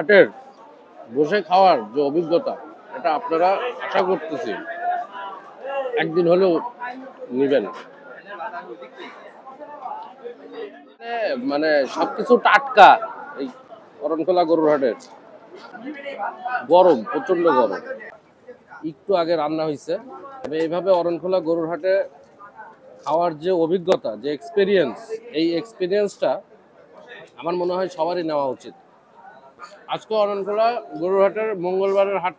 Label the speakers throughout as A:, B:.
A: হাটের বসে খাওয়ার যে অভিজ্ঞতা, এটা আপনারা আশা করতেছি একদিন হলেও নিবেন। মানে সবকিছু টাটকা। এই অরণখোলা গরুর হাটের গরম, প্রচন্ড গরম, একটু আগে রান্না হয়েছে। তবে এইভাবে অরণখোলা গরুর হাটে খাওয়ার যে অভিজ্ঞতা, যে এক্সপিরিয়েন্স, এই এক্সপিরিয়েন্সটা আমার মনে হয় সবারই নেওয়া উচিত। আজকে অরণখোলা গরুর হাটের মঙ্গলবারের হাট,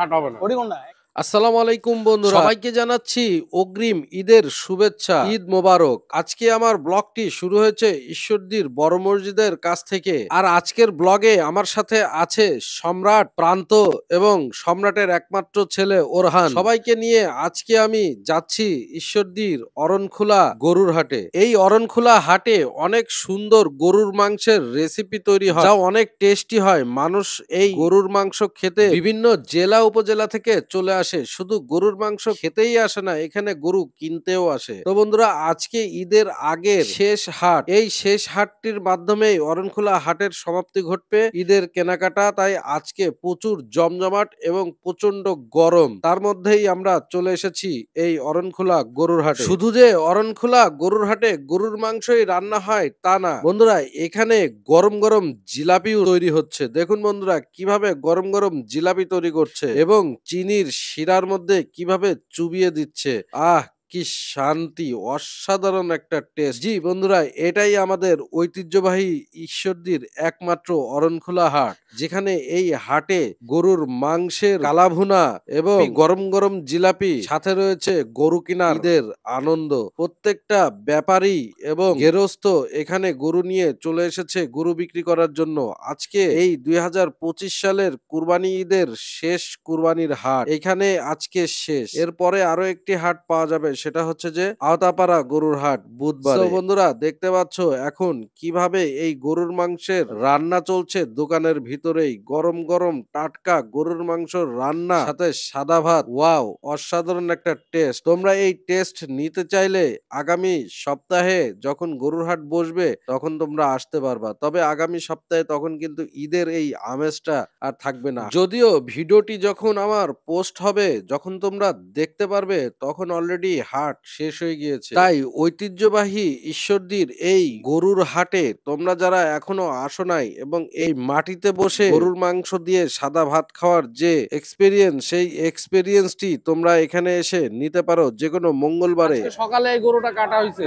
A: হাট হবে না। আসসালামু আলাইকুম বন্ধুরা, সবাইকে জানাচ্ছি অগ্রিম ঈদের শুভেচ্ছা, ঈদ মোবারক। আজকে আমার ব্লগটি শুরু হয়েছে ঈশ্বরদীর বড় মসজিদের কাছ থেকে। আর আজকের ব্লগে আমার সাথে আছে সম্রাট, প্রান্ত এবং সম্রাটের একমাত্র ছেলে ওরহান। সবাইকে নিয়ে আজকে আমি যাচ্ছি ঈশ্বরদীর অরণখোলা গরুর হাটে। এই অরণখোলা হাটে অনেক সুন্দর গরুর মাংসের রেসিপি তৈরি হয়, যা অনেক টেস্টি হয়। মানুষ এই গরুর মাংস খেতে বিভিন্ন জেলা উপজেলা থেকে চলে আসে। শুধু গরুর মাংস খেতেই আসে না, এখানে গরু কিনতেও আসে। তো বন্ধুরা, আজকে ঈদের আগের শেষ হাট, এই শেষ হাটটির মাধ্যমেই অরণখোলা হাটের সমাপ্তি ঘটবে ঈদের কেনাকাটা। তাই আজকে প্রচুর জমজমাট এবং প্রচন্ড গরম, তার মধ্যেই আমরা চলে এসেছি এই অরণখোলা গরুর হাটে। শুধু যে অরণখোলা গরুর হাটে গরুর মাংসই রান্না হয় তা না বন্ধুরা, এখানে গরম গরম জিলাপিও তৈরি হচ্ছে। দেখুন বন্ধুরা, কিভাবে গরম গরম জিলাপি তৈরি করছে এবং চিনির শিরার মধ্যে কিভাবে চুবিয়ে দিচ্ছে। আহ, কি শান্তি, অসাধারণ একটা টেস্ট। জি বন্ধুরা, এটাই আমাদের ঐতিহ্যবাহী ঈশ্বরদীর একমাত্র অরণখোলা হাট, যেখানে এই হাটে গরুর মাংসের কালাভুনা এবং গরম গরম জিলাপি, সাথে রয়েছে গরু কিনার ঈদের আনন্দ। প্রত্যেকটা ব্যাপারী এবং গেরস্ত এখানে গরু নিয়ে চলে এসেছে গরু বিক্রি করার জন্য। আজকে এই 2025 সালের কুরবানি ঈদের শেষ কুরবানির হাট এখানে আজকে শেষ। এরপরে আরো একটি হাট পাওয়া যাবে, সেটা হচ্ছে যে আওতাপাড়া গরুর হাট বুধবার। বন্ধুরা দেখতে পাচ্ছ এখন কিভাবে এই গরুর মাংসের রান্না চলছে দোকানের ভিতরেই। গরম গরম টাটকা গরুর মাংস রান্না, সাথে সাদা ভাত। ওয়াও, অসাধারণ একটা টেস্ট। তোমরা এই টেস্ট নিতে চাইলে আগামী সপ্তাহে যখন গরুর হাট বসবে তখন তোমরা আসতে পারবা। তবে আগামী সপ্তাহে তখন কিন্তু ঈদের এই আমেজটা আর থাকবে না। যদিও ভিডিওটি যখন আমার পোস্ট হবে, যখন তোমরা দেখতে পারবে, তখন অলরেডি হাট শেষ হয়ে গিয়েছে। তাই ঐতিহ্যবাহী ঈশ্বরদীর এই গরুর হাটে তোমরা যারা এখনো আসো নাই এবং এই মাটিতে বসে গরুর মাংস দিয়ে সাদা ভাত খাওয়ার যে এক্সপেরিয়েন্স, সেই এক্সপেরিয়েন্সটি তোমরা এখানে এসে নিতে পারো যে কোনো মঙ্গলবারে। সকালে এই গরুটা কাটা হয়েছে।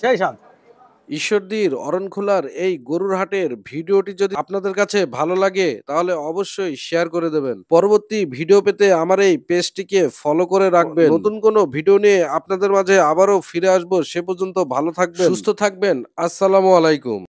A: সেই সাথ ঈশ্বরদীর অরণখোলার এই গরুর হাটের ভিডিওটি যদি আপনাদের কাছে ভালো লাগে তাহলে অবশ্যই শেয়ার করে দেবেন। পরবর্তী ভিডিও পেতে আমার এই পেজটিকে ফলো করে রাখবেন। নতুন কোনো ভিডিও নিয়ে আপনাদের মাঝে আবারও ফিরে আসবো। সে পর্যন্ত ভালো থাকবেন, সুস্থ থাকবেন। আসসালামু আলাইকুম।